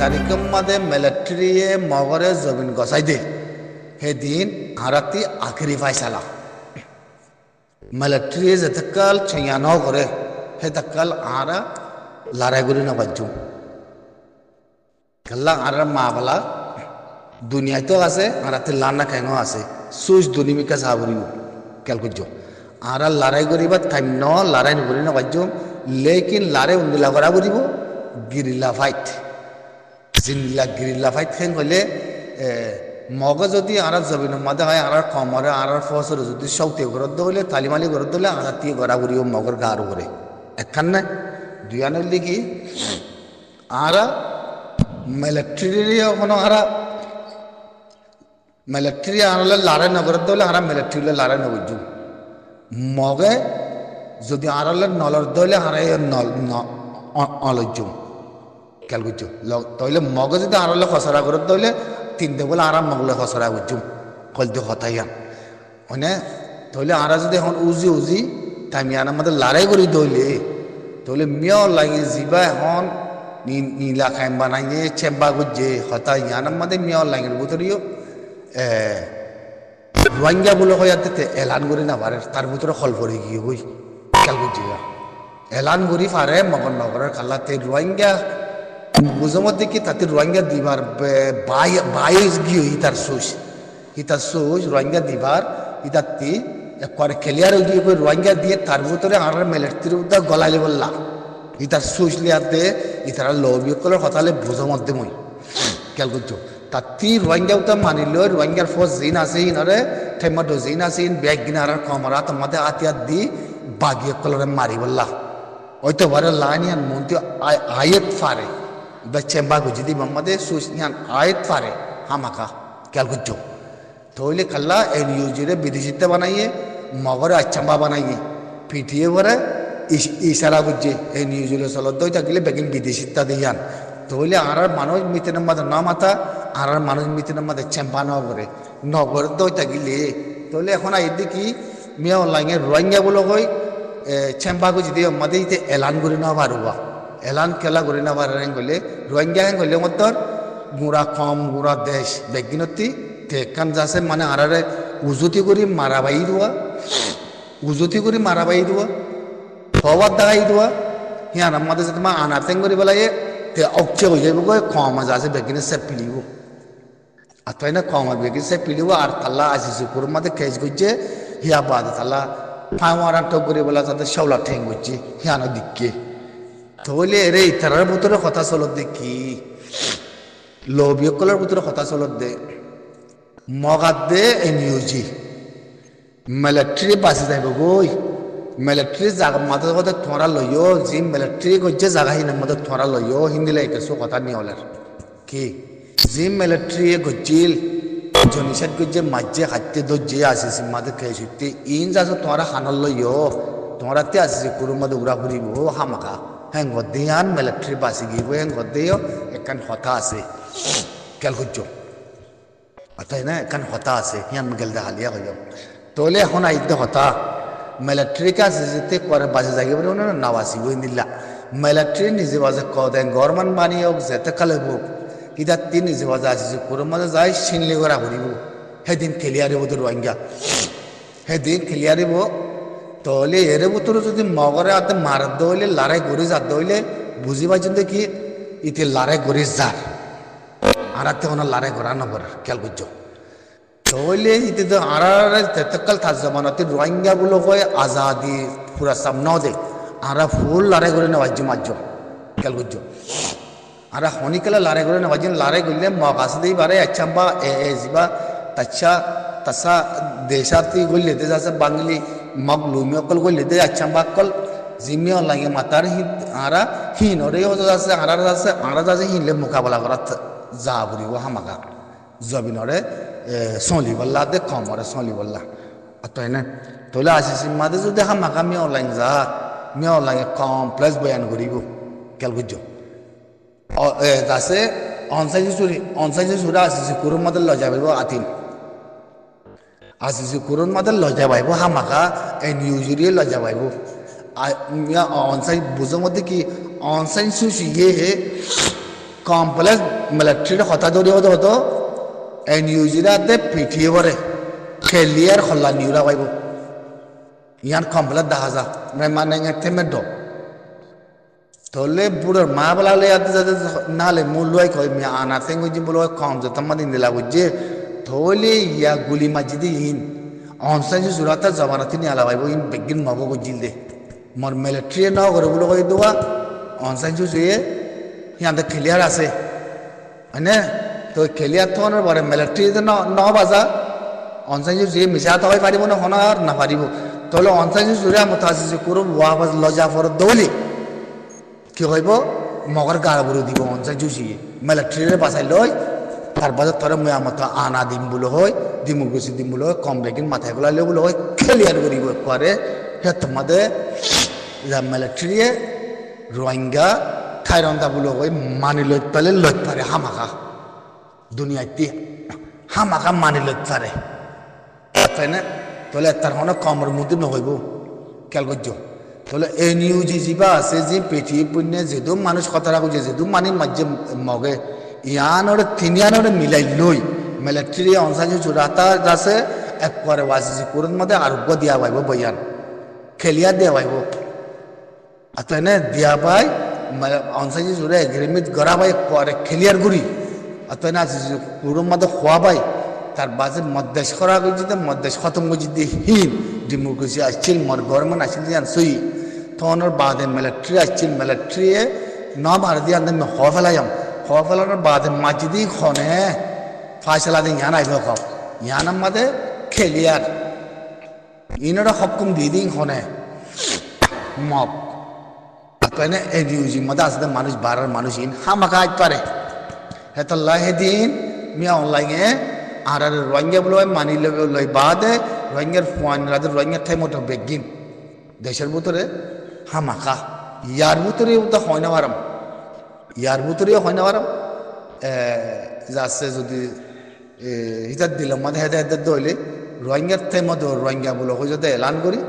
তারিখের মধ্যে মিলিটারিয়ে মগরে জমিন গসাই দে সেদিন আরাতি আখেরি ফাইসালা মিলিটারিয়ে যেতকাল ছয়ানো করে সেতকাল আরা লড়াই করি না বাজু কাল্লা আর মা বলা দুনিয়ায় তো আছে আরাতে লান্না কেন আছে সুইচ দুনিমিকা সাবরিও কেল করছো আর লড়াই করিবা টাইম ন লড়াই করি না বাজু লেকিন লড়াই উন্দিলা করা করিব গিরিলা ফাইট জিনিলা গিরিলা ফাইট খেন হলে মগ যদি আর জমিনের মধ্যে হয় আর কমরে আর ফসর যদি সৌতে ঘরত হলে তালিমালি ঘরত হলে আর তি গড়া করিও মগর গার করে একখান না দুয়ানের লিখি আর মিলিটারি কোনো আর মিলিটারি আনলে লড়াই নগরত হলে আর মিলিটারি লড়াই নবজু মগে যদি আরলে নলর দলে আর অলজুম খেয়াল করছো তাহলে মগে যদি আরলে খসরা করত তাহলে তিনটে বলে আরাম মগলে খসরা করছুম কলতে হতাইয়ান মানে তাহলে আর যদি এখন উজি উজি তাই মিয়ান আমাদের লড়াই করি দইলে তাহলে মিয় লাগে জিবা এখন নীলা খাইম বানাইয়ে চেম্বা গুজে হতাইয়ান আমাদের মিয় লাগে বুতরিও রোহিঙ্গা বলে হয় এলান করি না পারে তার ভিতরে ফল পড়ে গিয়ে বই খেয়াল করছি এলান করি পারে মগন নগরের খাল্লাতে রোহিঙ্গা বুঝমত দেখি তাতে রোহিঙ্গা দিবার বাইশ গিয়ে ইতার সোস রোহিঙ্গা দিবার ইতাতি একবারে খেলিয়ার গিয়ে রোহিঙ্গা দিয়ে তার ভিতরে আর মিলিটারির উদ্দা গলাইলে বললা ইতার সোস লিয়াতে ইতারা লবিকলের হতালে বুঝমত দে মই খেয়াল করছো তাতি রোহিঙ্গা উত্তর মানিল রোহিঙ্গার ফোর্স জিন আছে ইনরে ঠেমাটো জিন আছে ইন ব্যাগ গিনার কমরা তোমাদের আতিয়াত দি বাগিয়ে কলরে মারি বললা ওইতো বারে লাইনিয়ান মন্ত্রী আয়েত ফারে বা চেম্বা গুজি মাম্মাদে সুসনিয়ান আয়েত ফারে হামাকা খেয়াল করছো তাহলে খাল্লা এই নিউজিরে বিদেশিতে বানাইয়ে মগরে আচ্ছাম্বা বানাইয়ে পিটিয়ে পরে ইশারা বুঝছে এই নিউজিলে চলত দই থাকলে বেগিন বিদেশিতা দিয়ান তাহলে আর মানুষ মিতিনের মাঝে না মাথা আর মানুষ মিতিনের মাঝে চেম্পা ন করে নগর দই থাকিলে তাহলে এখন আই দেখি মিয়া অনলাইনে রোহিঙ্গা বলে কই চেম্পা গুজি দিয়ে আমাদের ইতে এলান করে না পারবা এলান খেলা করে না পারেন গলে রোহিঙ্গা হেন গলে মতর গুড়া কম গুড়া দেশ বেগিনতি তেকান যাচ্ছে মানে আরারে উজুতি করে মারাবাই দেওয়া হওয়ার দেখাই দেওয়া হিয়ান আমাদের যে তোমার আনাতেন করে বেলায় তে অক্ষে হয়ে যাবে গো কম আছে বেগিনে সে পিলিব আর তাই না কম বেগিনে সে পিলিব আর তাল্লা আসিছে পুরোর মধ্যে কেস করছে হিয়া বাদ তাল্লা ফাঁওয়ারা টক করে বেলা তাদের শেওলা ঠেং করছে হিয়ানো দিককে তাহলে এরে ইতারার ভিতরে কথা চলত দেখি লবিয়কলের ভিতরে কথা চলত দে মগাত দে এনিউজি মিলিটারি বাঁচি যাইব গই মিলিটারি জায়গা মাথার কথা তোরা লইও যি মিলিটারি করছে জায়গা হিনের মধ্যে তোরা লইও হিন্দি লাইতেছো কথা নিয়ে হলের কি যি মিলিটারি গজিল জনিসাত গজে মাঝে হাতে দজ্জে আসিস মাঝে খেয়ে সুতে ইন যাচ্ছে তোরা হানার লইও তোরা তে আসিস কুরুর মধ্যে উড়া ফুরিব হামাকা হ্যাঁ গদ্দিয়ান মিলিটারি বাঁচি গিব হ্যাঁ গদ্দিও একান হতা আছে খেয়াল করছো তাই না এখান হতা আছে হিয়ান গেল হালিয়া হইল তাহলে এখন আইতে হতা মিলিটারি কাছে যেতে করে বাজে জায়গা বলে না নাবাসি বই নিলা মিলিটারি নিজে বাজে কদেন গরমান বানিয়ে হোক যেতে খালে হোক ইটা তিন নিজে বাজে আসিছে পুরো মাঝে যাই সিনলি করা ঘুরিব সেদিন খেলিয়ারিব তো রোহিঙ্গা সেদিন খেলিয়ারিব তাহলে এর ভিতরে যদি মগরে হাতে মার দইলে লড়াই গড়ি যার দইলে বুঝি পাইছেন কি ইতে লড়াই গড়ি যার আর ওনার লড়াই করা নগর খেয়াল করছো তাহলে ইতে তো আর তেতকাল থাক জমানতে রোহিঙ্গা গুলো কয় আজাদি পুরা সাম ন দে আর ফুল লড়াই করে নেওয়ার মার্জ খেয়াল করছো আর হনিকালে লড়াই করে নেওয়ার লড়াই করলে মগাছ দিয়ে বারে আচ্ছা বা এজিবা তাচ্ছা তাছা দেশাতি গলে দে যাচ্ছে বাঙালি মগ লুমিয়কল গলে দে আচ্ছা বা কল জিমিও লাগে মাতার আরা হিনরে যাচ্ছে আরা যাচ্ছে হিনলে মোকাবেলা করার যা বুড়িব হামাকা জবিনরে চলিবল্লা দে কমরে চলিবল্লা তাই না তাহলে আসিস মাদে যদি হামাকা মিয়া লাইন যা মিয়া লাগে কমপ্লেক্স বয়ান করিব খেয়াল করছো গাছে অনসাইজি চুরি আসিস কুরুর মাদের লজা পাইব আতিন আসিস কুরুর মাদের লজা পাইব হামাকা এই নিউজুরিয়ে লজা পাইব অনসাই বুঝোর মধ্যে কি অনসাইন সুশি হে কমপ্লেক্স মিলিটারির কথা ধরে হতো এনইউজিরা দে পিঠিয়ে পরে খেলিয়ার খল্লা নিউরা পাইব ইয়ান কমপ্লেক্স দেখা যা মানে থেমে ড তোলে বুড়োর মা বলা নালে মূল্য কই আনা থেঙ্গু যে বলো কম যত মাদিন দিলা বুঝছে তোলে ইয়া গুলি মাজিদি ইন অনসাইন জুরাতা জমানাতি নি আলা ভাইব ইন বেগিন মগো গজিল দে মর মিলিটারি ন করে বলো কই দোয়া অনসাইন জুয়ে ইয়াতে ক্লিয়ার আছে হয়নে তো ক্লিয়ার তো পরে মিলিটারি ন বাজা অনসাইন জুয়ে মিশা তো হয় পারিব না হনার না পারিব তাহলে অনসাইন জুরে মতাসিস করব ওয়াবাজ লজা ফর দৌলি কি হইব মগর গাড় বুড়ো দিব অনসাইন জুয়ে মিলিটারি বাসাই লই তার বাজার তোর মতো আনা দিম বলে হয় ডিমোক্রেসি দিম বলে হয় কম বেগিন মাথায় গোলা লে বলে হয় ক্লিয়ার করিব পরে হে তোমাদের মিলিটারি রোহিঙ্গা খাইরন্দা বলে হয় মানি লইতে পারে লইতে পারে হামাকা দুনিয়াতে হামাকা মানি লইতে পারে তাই না তাহলে তার কোনো কমর মধ্যে নহইব খেয়াল করছো তাহলে এনইউজি যা আছে যে পেটিয়ে পুণ্যে যেহেতু মানুষ কথা রাখো যেহেতু মানে মাঝে মগে ইয়ানোর তিনিয়ানোর মিলাই লই মিলিটারি অনসাইন জোরাতা আছে একবারে ওয়াসি করুন মধ্যে আরোগ্য দিয়া পাইব বইয়ান খেলিয়া দিয়া পাইব তাই না দিয়া পাই অনসাইন জোরে এগ্রিমেন্ট করা পাই পরে খেলিয়ার গুড়ি তাই না করুন মধ্যে খোয়া পাই তার বাজে মদ্দেশ করা গেছি মদ্দেশ খতম গেছি দিয়ে হিন ডেমোক্রেসি আসছিল মর গভর্নমেন্ট আসছিল দিয়ে সই তখন বাদে মিলিটারি আসছিল মিলিটারি ন ভারত দিয়ে আনতে হওয়া ফেলাইম হওয়া ফেলানোর বাদে মাঝিদি খনে ফাইসলা দিন ইয়ান আইব খাও ইয়ান আমাদের খেলিয়ার ইনারা হকুম দিয়ে দিন খনে মব তাই না এনইউজি মধ্যে আসতে মানুষ বাড়ার মানুষ ইন হামাকা আইতে পারে হেতল্লা হেদিন মিয়া অনলাইনে আর রোহিঙ্গা বলে মানি লই বাদে রোহিঙ্গার ফোন রাদের রোহিঙ্গার ঠাই মতো বেগিন দেশের ভিতরে হামাকা ইয়ার ভিতরে তো হয় না পারাম ইয়ার ভিতরেও হয় না পারাম যাচ্ছে যদি হিতার দিলাম মানে হেদে হেদে দইলে রোহিঙ্গার ঠাই মতো রোহিঙ্গা বলে হয়ে যাতে এলান করি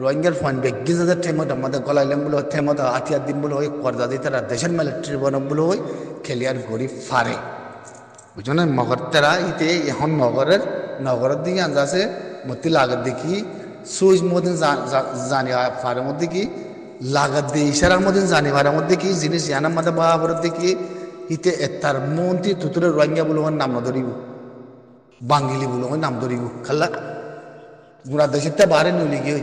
রোহিঙ্গার ফোন বেগিন যাদের ঠাই মতো আমাদের গলাইলাম বলে ঠাই মতো হাতিয়ার দিন বলে হয় কর্জা দিয়ে তারা দেশের মিলিটারি বনম বলে হয় খেলিয়ার গড়ি ফারে বুঝছো না মগর তারা ইতে এখন নগরের দিকে আনজাছে মতি লাগাত দেখি সুইচ মদিন জানি ফারের মধ্যে কি লাগাত দিয়ে ইশারার মধ্যে জানি ফারের মধ্যে কি জিনিস জানার মধ্যে বাবরের দেখি ইতে তার মন্ত্রী তুতুরে রোহিঙ্গা বলে নাম না ধরিব বাঙ্গিলি বলে নাম ধরিব খাল্লা গুড়া দেশের বারে নইলে গিয়ে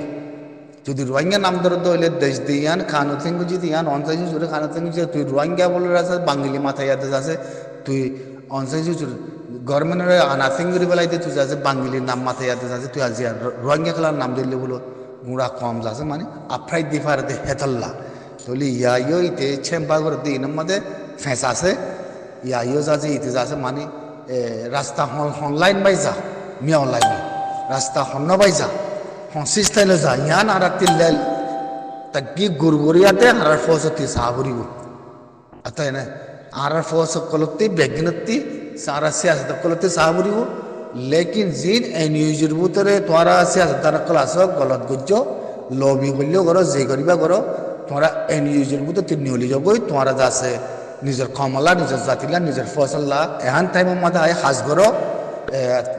যদি রোহিঙ্গা নাম ধরতে হইলে দেশ দিয়ান খানো থেঙ্গু যদি ইয়ান অনসাইজ জুড়ে খানো থেঙ্গু তুই রোহিঙ্গা বলে আছে বাঙ্গিলি মাথায় আছে তুই অনসাইজ গভর্নমেন্টের নার্সিং করে বেলাইতে তুই যাচ্ছে বাঙ্গিলির নাম মাথায় যাচ্ছে তুই আজি রোহিঙ্গা খেলার নাম দিলে বলো গুঁড়া কম যাচ্ছে মানে আফ্রাই দিফার দে হেতল্লা তাহলে ইয়াইও ইতে ছেম্পা করে দিই মধ্যে ফেঁস আছে ইয়াইও যাচ্ছে ইতে যাচ্ছে মানে রাস্তা অনলাইন বাই যা মিয়া অনলাইনে রাস্তা হন্ন বাই যা সিস্টাইলে যা ইয়ান আর তিল্লাল তাকি গুরগুরিয়াতে আর ফসতি সাবরিব তাই না আর ফস কলতি বেগনতি সারা সিয়াসত কলতি সাবরিব লেকিন জিন এনইউজির ভিতরে তোরা সিয়াসত ক্লাস গলত গুজ্জ লবি করলেও করো যে করিবা করো তোরা এনইউজির ভিতরে তিনি হলি যাবই তোরা যাচ্ছে নিজের কমলা নিজের জাতিলা নিজের ফসল্লা এহান টাইমের মধ্যে আয় হাজ করো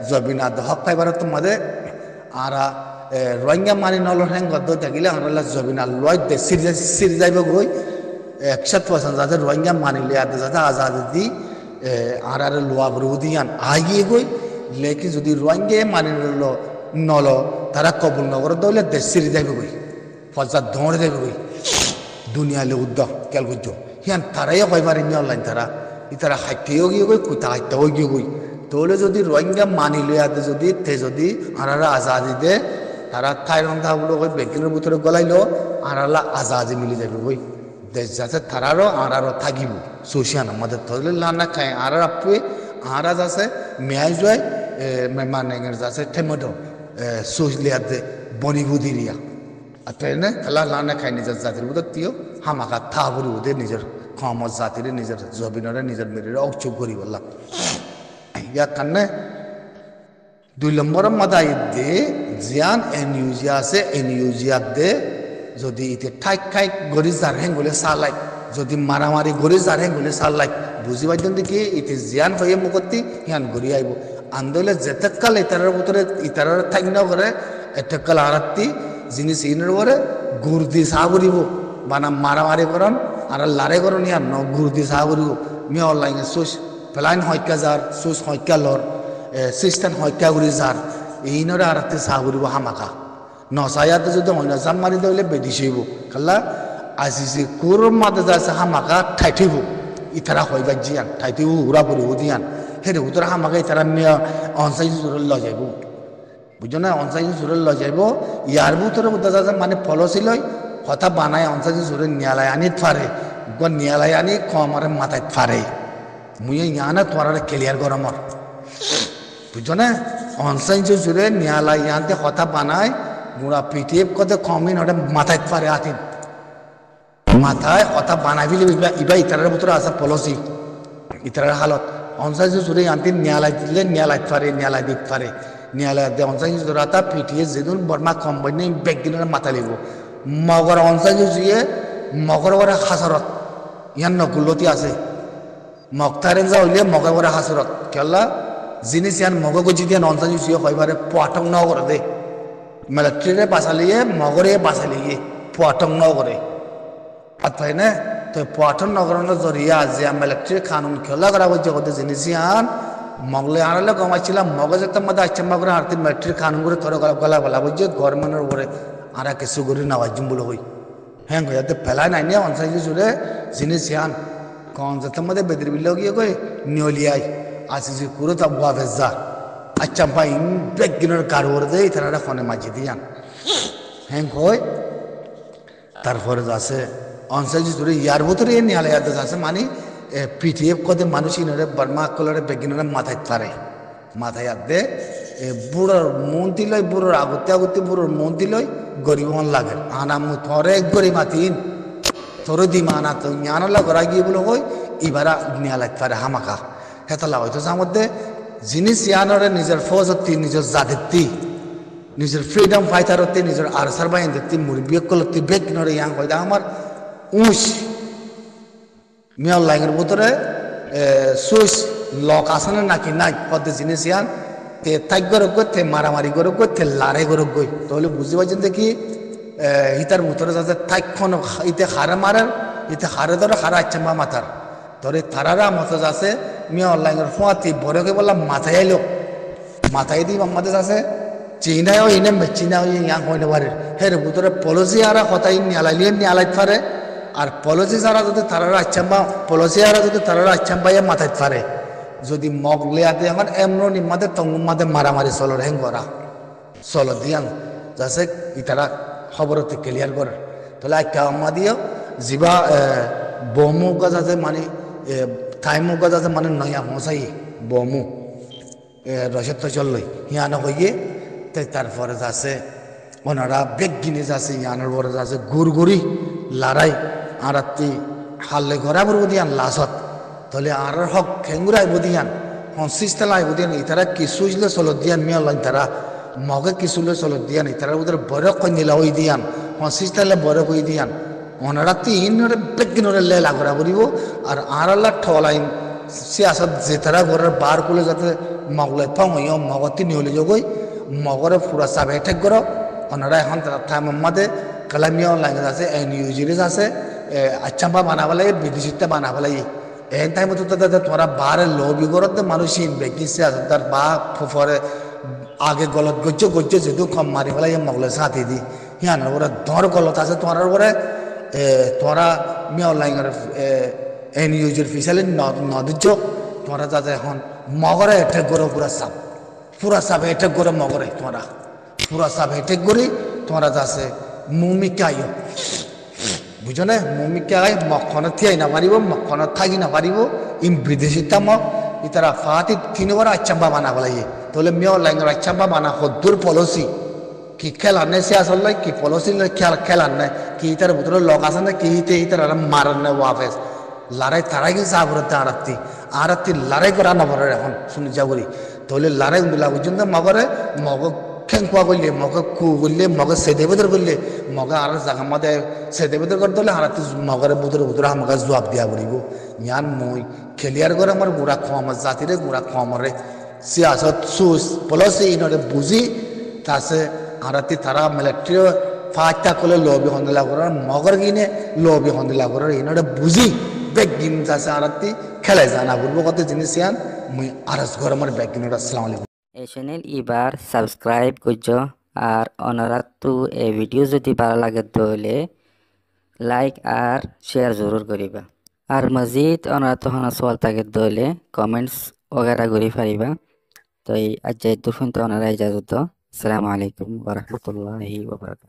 জবিনা হক পাইবার তোমাদের আর রোহিঙ্গা মানি নল হ্যাং গদ্দ থাকিলে আমরা জবিনা লয় সিরি যাইব গই 100% যাতে রোহিঙ্গা মানিলে আদে যাতে আজাদি দি আর লোয়া বরুদিয়ান আগিয়ে গই লেকি যদি রোহিঙ্গা মানি নল তারা কবুল নগর দইলে দেশ সিরি যাইব গই ফজা দৌড়ে যাইব গই দুনিয়ালে উদ্দ কেল গুজ্জ হিয়ান তারাই কইবারে নি অনলাইন তারা ইতারা হাইতেও গিয়ে গই কুতা হাইতেও গিয়ে গই তাহলে যদি রোহিঙ্গা মানিলে আদে যদি তে যদি আর আজাদি দে তারা থাইরন্ধা বলে ওই বেকিনের ভিতরে গলাইলো আর আজাদি মিলে যাবে ওই দেশ যাচ্ছে তারারও আরও থাকিব সোশিয়ান আমাদের ধরলে লানা খায় আর আপনি আর যাচ্ছে মেয়াই জয় মানে যাচ্ছে ঠেমটো সোশলিয়াতে বনিবুদিরিয়া আর তাই না খেলা লানা খায় নিজের জাতির ভিতর তিও হামাকা থা করি ওদের নিজের ক্ষমত জাতির নিজের জবিনরে নিজের মেরির অচুপ করি বললাম ইয়ার কারণে 2 নম্বরের মধ্যে দে জিয়ান এনইউজি আছে এনইউজি দে যদি ইতে ঠাইক ঠাইক গরি যার হেঙ্গুলে সালাই যদি মারামারি গড়ি যারে গুলি সারলাই বুঝি পাইতেন দেখি ইতি জিয়ান হয়ে মুখতি হিয়ান ঘুরি আইব আন্দোলনে যেতেকাল ইতারের ভিতরে ইতারের থাক ন করে এতেকাল আরাত্তি জিনিস ইনের পরে গুড় দি চাহ করিব বানা মারামারি করন আর লারে করন ইয়ার ন গুড় দি চাহ করিব মিয়া অনলাইন সুস ফেলাইন হইকা যার সুস হইকা লর সিস্টেম হইকা করি যার এইনরে আরাত্তি চাহ করিব হামাকা নসায়াতে যদি অন্য জাম মারি দিলে বেদি সইব কাল্লা আসিছে কোর মাদে যাচ্ছে হামাকা ঠাইঠিব ইতারা হইবা জিয়ান ঠাইঠিব উড়া পড়ি দিয়ান হেরে উতরা হামাকা ইতারা মিয়া অনসাই জোরে ল যাইব বুঝছো না অনসাই জোরে ল যাইব ইয়ার ভিতরে উঠা যাচ্ছে মানে পলসি লয় কথা বানায় অনসাই জোরে নিয়ালায় আনি ফারে নিয়ালায় আনি কমারে মাথায় ফারে মুই ইয়ানা তোমার ক্লিয়ার গরমর বুঝছো না অনসাই জোরে নিয়ালায় ইয়ানতে কথা বানায় গুড়া পিটিয়ে কত কমিন ওটা মাথায় পারে আতিন মাথায় কথা বানাই ফেলি ইবা ইতারের ভিতরে আছে পলসি ইতারের হালত অনসাই জুড়ে আনতে নিয়ালাই দিলে নিয়ালাই পারে নিয়ালাই দিতে পারে নিয়ালাই দিয়ে অনসাই জুড়ে তা পিটিয়ে যেদিন বর্মা কম বইনে বেগ দিনের মাথা লিব মগর অনসাই জুড়িয়ে মগর করে হাসরত ইয়ান নগুলতি আছে মগতারেন যা হইলে মগর করে হাসরত কেলা জিনিস ইয়ান মগ গজি দিয়ে অনসাই জুড়িয়ে হইবারে পটং ন করে দে মিলিটারি বাঁচালিয়ে মগরে বাঁচালিয়ে পটং ন করে পাই না তো পটন নগরের জরিয়া যে মিলিটারি কানুন খেলা করা হচ্ছে কত জিনিস আন মগলে আনলে কমাইছিলাম মগজে তো মধ্যে আচ্ছা মগরে আরতি মিলিটারি কানুন করে তোর গলা বলা বুঝছে গভর্নমেন্টের উপরে আর কিছু করে নাওয়াজিম বলে হই হ্যাঁ যাতে ফেলাই নাই নিয়ে অনসাই জুড়ে জিনিস আন কন যাতে মধ্যে বেদির বিল গিয়ে কই নিয়লিয়াই আসি যে কুরো তা বুয়া ভেজা আচ্ছা ভাই বেগ গিনের কারোর দেয় তারা ফোনে মাঝি দিয়ান হ্যাঁ কই তারপরে আছে অনসাই জুড়ে ইয়ার ভিতরে নিয়ালে আছে মানে পিটিএফ কদে মানুষ ইনরে বর্মা কলরে বেগিনরে মাথায় পারে মাথায় দে বুড়োর মন্ত্রী লয় বুড়োর আগতে আগতে বুড়োর মন্ত্রী লয় গরিব লাগে আনা মু থরে গরিব মাতিন তোর দিমানা তো জ্ঞানলা করা গিয়ে বলে হই এবারা নিয়ালে পারে হামাকা হেতলা হয়তো মধ্যে জিনিস ইয়ানরে নিজের ফৌজতি নিজের জাতিত্তি নিজের ফ্রিডম ফাইটারতি নিজের আরসার বাইন্দি মুরব্বী কলতি বেগিনরে ইয়াং হয়তো আমার উঁশ মিয়াল লাইনের ভিতরে সুইচ লক আছে না নাকি নাই কত জিনিস ইয়ান তে তাই গরক গই তে মারামারি গরক গই তে লারে গরক গই তাহলে বুঝতে পারছেন দেখি ইতার ভিতরে যাতে তাইক্ষণ ইতে হারে মারার ইতে হারে ধরে হারা আচ্ছা মাথার ধরে তারারা মতো আছে মিয়া অনলাইনের ফোঁয়াতি বড়কে বললাম মাথায় আইলো মাথায় দিই আমাদের আছে চিনাও ইনে চিনাও ইয়াং হইতে পারে হের ভিতরে পলসি আর কথাই নিয়ালাইলিয়ে নিয়ালাইতে পারে আর পলসি যারা যদি তারারা আচ্ছাম্বা পলসি আর যদি তারারা আচ্ছাম্বাইয়া মাথায় পারে যদি মগলে আতে এখন এমন নিমাদে তঙ্গুমাদে মারামারি চলর হেং করা চলো দিয়ান যাচ্ছে ইতারা খবরতে ক্লিয়ার করে তাহলে আজ্ঞা আম্মা দিও যিবা বমু গাছ আছে মানে থাইমু গাছ আছে মানে নয়া মশাই বমু রসের তো চললই হিয়ানো হইয়ে তাই তারপরে যাচ্ছে ওনারা বেগ গিনে যাচ্ছে ইয়ানোর পরে যাচ্ছে গুড়গুড়ি লড়াই আর হাল্লে ঘরা পড়ব দিয়ান লাশত তাহলে আর হক খেঙ্গুরাই বুদিয়ান হনসিস্তেলা বুদিয়ান ইতারা কিছু চলত দিয়ান মিয়া লাইন তারা মগে কিছুলে চলত দিয়ান ইতারা ওদের বরক কই নিলা ওই দিয়ান হনসিস্তেলে বরক ওই দিয়ান ওনারা তিনরে বেগিনরে লে লাগরা পড়িব আর আল্লাহ ঠলাইন সিয়াসত যে তারা ঘরের বার করলে যাতে মগলে পাও মগতি নিহলে যোগই মগরে পুরা চাবে ঠেক করো ওনারা এখন তার মাদে কালামিয়া অনলাইন আছে নিউজিরিজ আছে আচ্ছাম্পা বানাব লাগে বিদেশিতে বানাব লাগে এন টাইম তো তোরা বারে লবি করতে মানুষ বেগিছে আছে তার বা ফুফরে আগে গলত গজ্জ গজ্জ যেহেতু কম মারি পেলাই মগলে সাথে দি হিয়ান ওরা ধর গলত আছে তোমার ওপরে তোরা মিয়া অনলাইনের নিউজের ফিসালে নদীর্য তোরা যাতে এখন মগরে এঠেক করে পুরা সাপ এঠেক করে মগরে তোরা পুরা সাপ এঠেক করি তোরা যাচ্ছে মুমিকাইও বুঝো না মুমিকাই মক্ষণত থিয়াই না পারিব মক্ষণত থাকি না পারিব ইম বিদেশিতা মগ ইতারা ফাতি তিনবার আচ্ছাম্বা বানা বলাই তাহলে মিয়া অনলাইনের আচ্ছাম্বা বানা হদ্দুর পলসি কি খেলার নেই সে আসল কি পলসি খেলার নেই কি ইতার ভিতরে লগ আছে না কি ইতে ইতার মারার নেই ওয়াফেস লড়াই তারাই কিন্তু আবরতে আরাত্তি লড়াই করা নবরে এখন শুনে যাবরি তাহলে লড়াই মিলা পর্যন্ত মগরে মগ খেংকুয়া করলে মগে কু করলে মগে সেদে বেদর করলে মগে আর জাগা মধ্যে সেদে বেদর করতে হলে হারাতে মগরে বুদর বুদর আমাকে জবাব দিয়া পড়িব ইয়ান মই খেলিয়ার করে আমার গুড়া খম জাতিরে গুড়া খমরে সিয়াসত সুস প্লাস ইনরে বুঝি তাছে হারাতে তারা মিলিটারি ফাটা করলে লবি হন্দলা করার মগর গিনে লবি হন্দলা করার ইনরে বুঝি বেগ গিন তাছে হারাতে খেলে জানা বলবো কত জিনিস ইয়ান মুই আরস ঘর আমার বেগ গিন আসসালামু আলাইকুম এই চ্যানেল এবার সাবস্ক্রাইব করছো আর অনারাত তো এই ভিডিও যদি ভালো লাগে তাহলে লাইক আর শেয়ার জরুর করিবা আর মজিদ অনারাত হনা সওয়াল থাকে তাহলে কমেন্টস वगैरह করি পারিবা তো এই আজ এই দুফুন তো অনারা ইজাজত আসসালামু আলাইকুম ওয়া রাহমাতুল্লাহি ওয়া বারাকাতুহু।